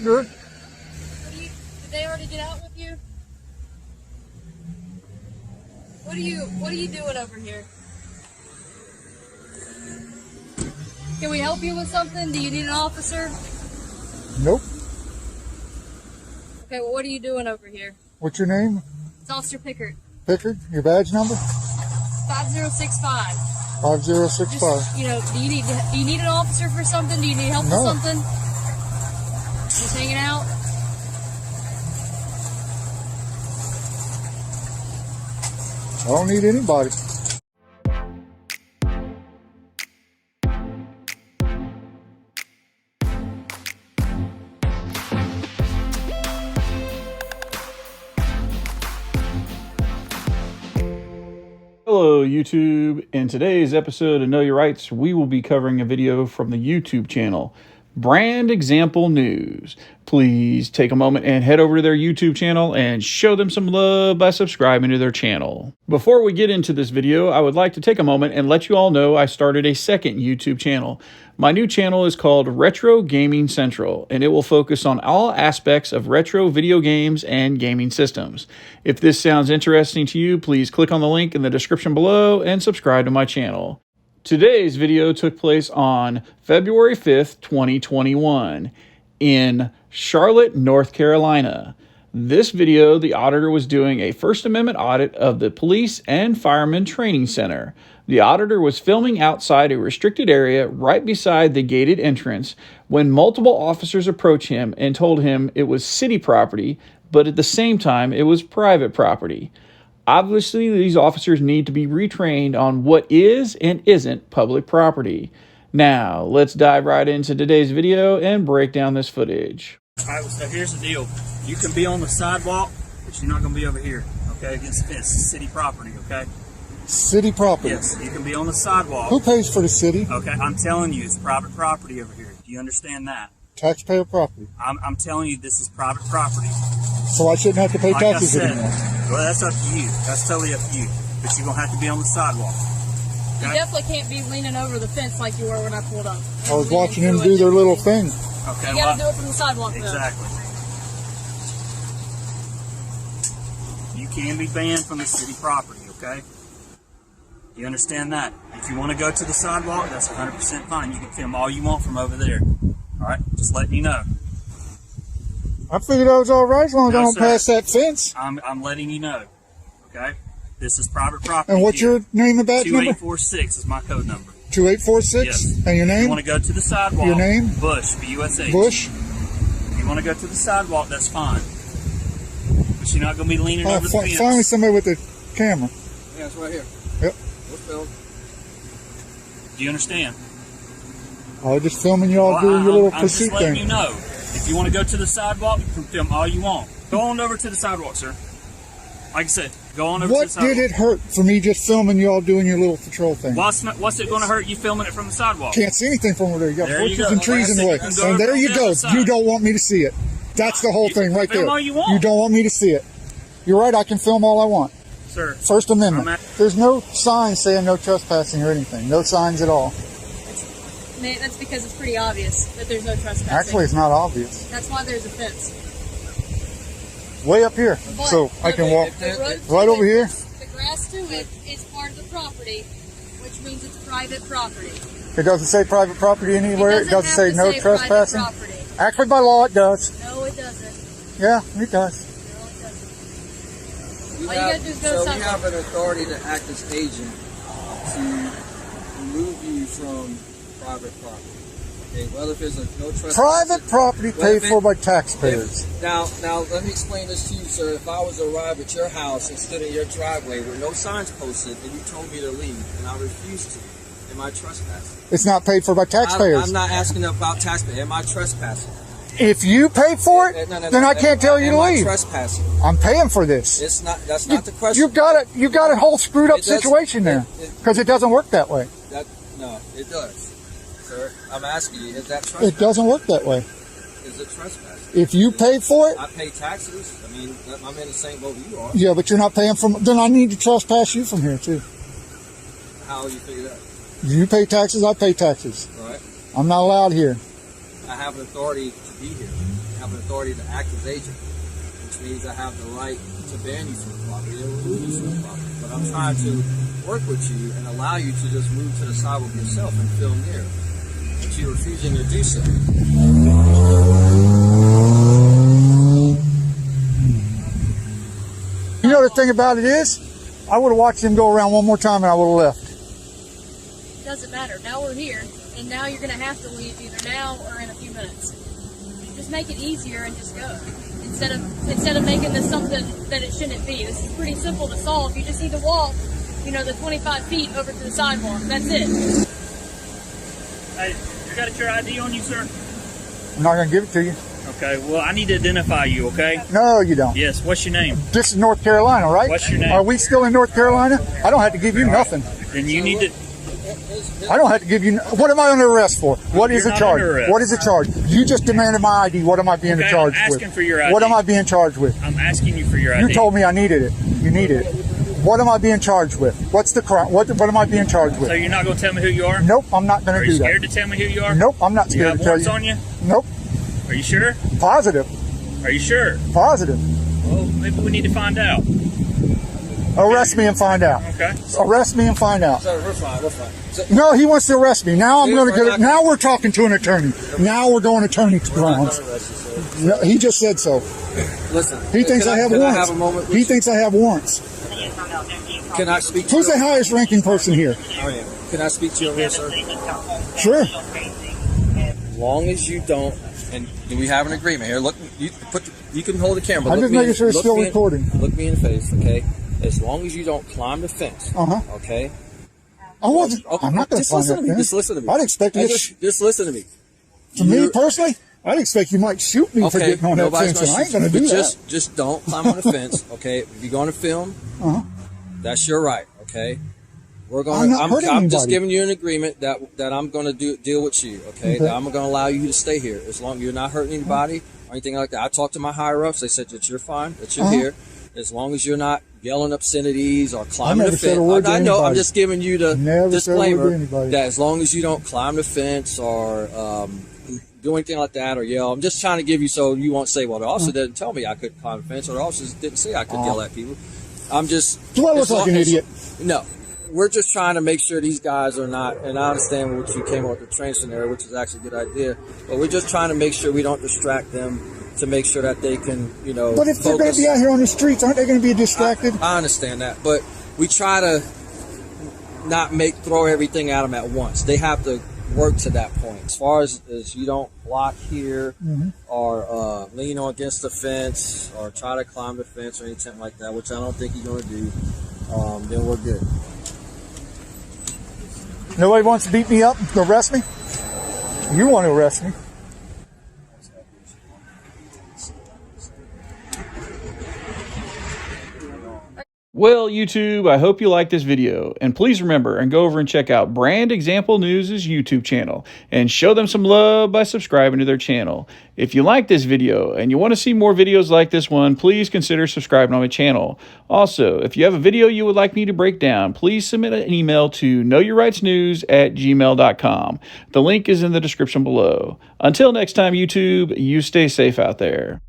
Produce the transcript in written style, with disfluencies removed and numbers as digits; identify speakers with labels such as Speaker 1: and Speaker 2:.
Speaker 1: Good.
Speaker 2: Did they already get out with you? What are you doing over here? Can we help you with something? Do you need an officer?
Speaker 1: Nope.
Speaker 2: Okay, well, what are you doing over here?
Speaker 1: What's your name?
Speaker 2: It's Officer Pickard.
Speaker 1: Pickard? Your badge number?
Speaker 2: 5065.
Speaker 1: 5065.
Speaker 2: Just, do you need an officer for something? Do you need help with something? Just hanging out?
Speaker 1: I don't need anybody.
Speaker 3: Hello YouTube. In today's episode of Know Your Rights, we will be covering a video from the YouTube channel Brand Example News. Please take a moment and head over to their YouTube channel and show them some love by subscribing to their channel. Before we get into this video, I would like to take a moment and let you all know I started a second YouTube channel. My new channel is called Retro Gaming Central, and it will focus on all aspects of retro video games and gaming systems. If this sounds interesting to you, please click on the link in the description below and subscribe to my channel. Today's video took place on February 5th, 2021 in Charlotte, North Carolina. This video, the auditor was doing a First Amendment audit of the Police and Firemen Training Center. The auditor was filming outside a restricted area right beside the gated entrance when multiple officers approached him and told him it was city property, but at the same time it was private property. Obviously, these officers need to be retrained on what is and isn't public property. Now, let's dive right into today's video and break down this footage.
Speaker 4: All right, so here's the deal. You can be on the sidewalk, but you're not going to be over here, okay, against the fence. It's city property, okay?
Speaker 1: City property?
Speaker 4: Yes, you can be on the sidewalk.
Speaker 1: Who pays for the city?
Speaker 4: Okay, I'm telling you, it's private property over here. Do you understand that?
Speaker 1: Taxpayer property.
Speaker 4: I'm telling you, this is private property.
Speaker 1: So I shouldn't have to pay
Speaker 4: Like
Speaker 1: taxes
Speaker 4: I said,
Speaker 1: anymore?
Speaker 4: well, that's up to you. That's totally up to you. But you're going to have to be on the sidewalk.
Speaker 2: You definitely can't be leaning over the fence like you were when I pulled up.
Speaker 1: I was watching them do their little thing.
Speaker 4: Okay,
Speaker 2: You gotta do it from the sidewalk, though.
Speaker 4: Exactly. You can be banned from the city property, okay? You understand that? If you want to go to the sidewalk, that's 100% fine. You can film all you want from over there. All right? Just letting you know.
Speaker 1: I figured I was all right as long as I don't
Speaker 4: sir.
Speaker 1: pass that fence.
Speaker 4: I'm letting you know, okay? This is private property.
Speaker 1: And what's your name and badge number?
Speaker 4: 2846 is my code number.
Speaker 1: 2846?
Speaker 4: Yes.
Speaker 1: And your
Speaker 4: If you
Speaker 1: name?
Speaker 4: want to go to the sidewalk.
Speaker 1: Your name?
Speaker 4: Bush, B-U-S-H.
Speaker 1: Bush?
Speaker 4: If you want to go to the sidewalk, that's fine. But you're not going to be leaning over the fence.
Speaker 1: Finally somebody with a camera.
Speaker 5: Yeah, it's right here.
Speaker 1: Yep.
Speaker 5: What's film?
Speaker 4: Do you understand?
Speaker 1: I was just filming you all doing your little
Speaker 4: I'm
Speaker 1: pursuit
Speaker 4: just letting
Speaker 1: thing.
Speaker 4: you know. If you want to go to the sidewalk, you can film all you want. Go on over to the sidewalk, sir. Like I said, go on over to the
Speaker 1: What
Speaker 4: sidewalk.
Speaker 1: did it hurt for me just filming you all doing your little patrol thing?
Speaker 4: What's it going to hurt you filming it from the sidewalk?
Speaker 1: Can't see anything from over there. You got
Speaker 4: There you
Speaker 1: bushes
Speaker 4: go.
Speaker 1: and trees in the way.
Speaker 4: Like I said, you can go
Speaker 1: And there
Speaker 4: over
Speaker 1: you
Speaker 4: on the
Speaker 1: go.
Speaker 4: other side.
Speaker 1: You don't want me to see it. That's the whole
Speaker 4: You
Speaker 1: thing
Speaker 4: can
Speaker 1: right
Speaker 4: film
Speaker 1: there.
Speaker 4: all you want.
Speaker 1: You don't want me to see it. You're right, I can film all I want.
Speaker 4: Sir.
Speaker 1: First Amendment. There's no sign saying no trespassing or anything. No signs at all.
Speaker 2: That's because it's pretty obvious that there's no trespassing.
Speaker 1: Actually, it's not obvious.
Speaker 2: That's why there's a fence.
Speaker 1: Way up here.
Speaker 2: But
Speaker 1: So I can walk
Speaker 2: the road to
Speaker 1: right
Speaker 2: it,
Speaker 1: over here.
Speaker 2: The grass to it is part of the property, which means it's private property.
Speaker 1: It doesn't say private property anywhere. It doesn't say no trespassing.
Speaker 2: Property.
Speaker 1: Actually, by law, it does.
Speaker 2: No, it doesn't.
Speaker 1: Yeah, it does.
Speaker 2: No, it doesn't.
Speaker 5: You
Speaker 2: All you gotta do is go to
Speaker 5: so we
Speaker 2: sidewalk.
Speaker 5: have an authority to act as agent to remove you from private property. Okay, well, if there's no trespassing.
Speaker 1: Private property paid for by taxpayers.
Speaker 5: Now, let me explain this to you, sir. If I was to arrive at your house and stood in your driveway with no signs posted, and you told me to leave, and I refused to, am I trespassing?
Speaker 1: It's not paid for by taxpayers.
Speaker 5: I'm not asking about taxpayers. Am I trespassing?
Speaker 1: If you pay for it, then I can't tell you to
Speaker 5: Am I
Speaker 1: leave.
Speaker 5: trespassing?
Speaker 1: I'm paying for this.
Speaker 5: It's not. That's not the question.
Speaker 1: You got a whole screwed up
Speaker 5: It does-
Speaker 1: situation there because it doesn't work that way.
Speaker 5: No, it does, sir. I'm asking you, is that
Speaker 1: It
Speaker 5: trespassing?
Speaker 1: doesn't work that way.
Speaker 5: Is it trespassing?
Speaker 1: If you pay for it,
Speaker 5: I pay taxes. I mean, I'm in the same boat you are.
Speaker 1: yeah, but you're not paying from. Then I need to trespass you from here too.
Speaker 5: How you figure that?
Speaker 1: You pay taxes, I pay taxes.
Speaker 5: Right.
Speaker 1: I'm not allowed here.
Speaker 5: I have an authority to be here. have an authority to act as agent, which means I have the right to ban you from the property or remove you from the property. But I'm trying to work with you and allow you to just move to the sidewalk yourself and film there. But you're refusing to do so.
Speaker 1: You know the thing about it is, I would have watched him go around one more time and I would have left.
Speaker 2: Doesn't matter. Now we're here, and now you're going to have to leave either now or in a few minutes. Just make it easier and just go. Instead of making this something that it shouldn't be. This is pretty simple to solve. You just need to walk, the 25 feet over to the sidewalk. That's it.
Speaker 4: Hey, you got your ID on you, sir?
Speaker 1: I'm not going to give it to you.
Speaker 4: Okay, well, I need to identify you, okay?
Speaker 1: No, you don't.
Speaker 4: Yes, what's your name?
Speaker 1: This is North Carolina, right?
Speaker 4: What's your name?
Speaker 1: Are we still in North Carolina? I don't have to give you nothing.
Speaker 4: Then you need to...
Speaker 1: I don't have to give you... What am I under arrest for? What is the
Speaker 4: You're not
Speaker 1: charge?
Speaker 4: under arrest.
Speaker 1: What is the charge? You just demanded my ID. What am I being
Speaker 4: Okay,
Speaker 1: charged
Speaker 4: I'm
Speaker 1: with?
Speaker 4: asking for your ID.
Speaker 1: What am I being charged with?
Speaker 4: I'm asking you for your ID.
Speaker 1: You told me I needed it. You needed it. What am I being charged with? What's the crime? What am I being charged with?
Speaker 4: So you're not going to tell me who you are?
Speaker 1: Nope, I'm not going
Speaker 4: Are
Speaker 1: to
Speaker 4: you
Speaker 1: do that.
Speaker 4: scared to tell me who you are?
Speaker 1: Nope, I'm not
Speaker 4: Do you
Speaker 1: scared
Speaker 4: have
Speaker 1: to tell
Speaker 4: warrants
Speaker 1: you.
Speaker 4: on you?
Speaker 1: Nope.
Speaker 4: Are you sure?
Speaker 1: Positive.
Speaker 4: Are you sure?
Speaker 1: Positive.
Speaker 4: Well, maybe we need to find out.
Speaker 1: Arrest me and find out.
Speaker 4: Okay.
Speaker 1: Arrest me and find out.
Speaker 5: Sir, we're fine. We're fine. So,
Speaker 1: No, he wants to arrest me. Now I'm
Speaker 5: Dude,
Speaker 1: going to
Speaker 5: we're
Speaker 1: get
Speaker 5: not
Speaker 1: it. Now we're talking to an attorney. Now we're going attorney grounds. No, he just said so.
Speaker 5: listen.
Speaker 1: He thinks I have
Speaker 5: can
Speaker 1: warrants.
Speaker 5: I have a moment with
Speaker 1: He
Speaker 5: you?
Speaker 1: thinks I have warrants.
Speaker 5: Can I speak to
Speaker 1: Who's the highest ranking person here?
Speaker 5: I am. Can I speak to you over here, sir?
Speaker 1: Sure.
Speaker 5: As long as you don't, and do we have an agreement here? Look, you can hold the camera.
Speaker 1: I'm
Speaker 5: look
Speaker 1: just
Speaker 5: me
Speaker 1: making
Speaker 5: in-
Speaker 1: sure it's
Speaker 5: look
Speaker 1: still
Speaker 5: me in-
Speaker 1: recording.
Speaker 5: Look me in the face, okay? As long as you don't climb the fence, okay?
Speaker 1: I wasn't.
Speaker 5: Okay,
Speaker 1: I'm not going to
Speaker 5: just
Speaker 1: find
Speaker 5: listen
Speaker 1: that
Speaker 5: to me.
Speaker 1: thing.
Speaker 5: Just listen to me.
Speaker 1: I'd expect
Speaker 5: Hey,
Speaker 1: you to.
Speaker 5: just listen to me.
Speaker 1: To me
Speaker 5: You're-
Speaker 1: personally, I'd expect you might shoot me for
Speaker 5: Okay,
Speaker 1: getting on that
Speaker 5: nobody's
Speaker 1: fence, and I ain't
Speaker 5: shoot
Speaker 1: going to
Speaker 5: you,
Speaker 1: do
Speaker 5: but
Speaker 1: that.
Speaker 5: just don't climb on the fence, okay? If you're going to film, that's your right, okay? We're
Speaker 1: I'm
Speaker 5: going.
Speaker 1: not hurting
Speaker 5: I'm just
Speaker 1: anybody.
Speaker 5: giving you an agreement that I'm going to deal with you, okay? That I'm going to allow you to stay here as long as you're not hurting anybody or anything like that. I talked to my higher ups; they said that you're fine, that you're here, as long as you're not yelling obsanities or climbing
Speaker 1: never
Speaker 5: the
Speaker 1: said a
Speaker 5: fence.
Speaker 1: word to
Speaker 5: I know. I'm
Speaker 1: anybody.
Speaker 5: just giving you the
Speaker 1: Never said a word to
Speaker 5: disclaimer
Speaker 1: anybody.
Speaker 5: that as long as you don't climb the fence or do anything like that or yell, I'm just trying to give you so you won't say, well, the officer didn't tell me I could climb the fence, or the officers didn't say I could yell at people. I'm just.
Speaker 1: Do I look
Speaker 5: as
Speaker 1: like
Speaker 5: long
Speaker 1: an
Speaker 5: as-
Speaker 1: idiot?
Speaker 5: No. We're just trying to make sure these guys are not, and I understand what you came up with the train scenario, which is actually a good idea, but we're just trying to make sure we don't distract them to make sure that they can,
Speaker 1: But if they're going to be out here on the streets, aren't they going to be distracted?
Speaker 5: I understand that, but we try to not throw everything at them at once. They have to work to that point. As far as you don't block here or lean on against the fence or try to climb the fence or anything like that, which I don't think you're going to do, then we're good.
Speaker 1: Nobody wants to beat me up, arrest me? You want to arrest me?
Speaker 3: Well, YouTube, I hope you liked this video, and please remember and go over and check out Brand Example News' YouTube channel and show them some love by subscribing to their channel. If you like this video and you want to see more videos like this one, please consider subscribing on my channel. Also, if you have a video you would like me to break down, please submit an email to knowyourrightsnews@gmail.com. The link is in the description below. Until next time, YouTube, you stay safe out there.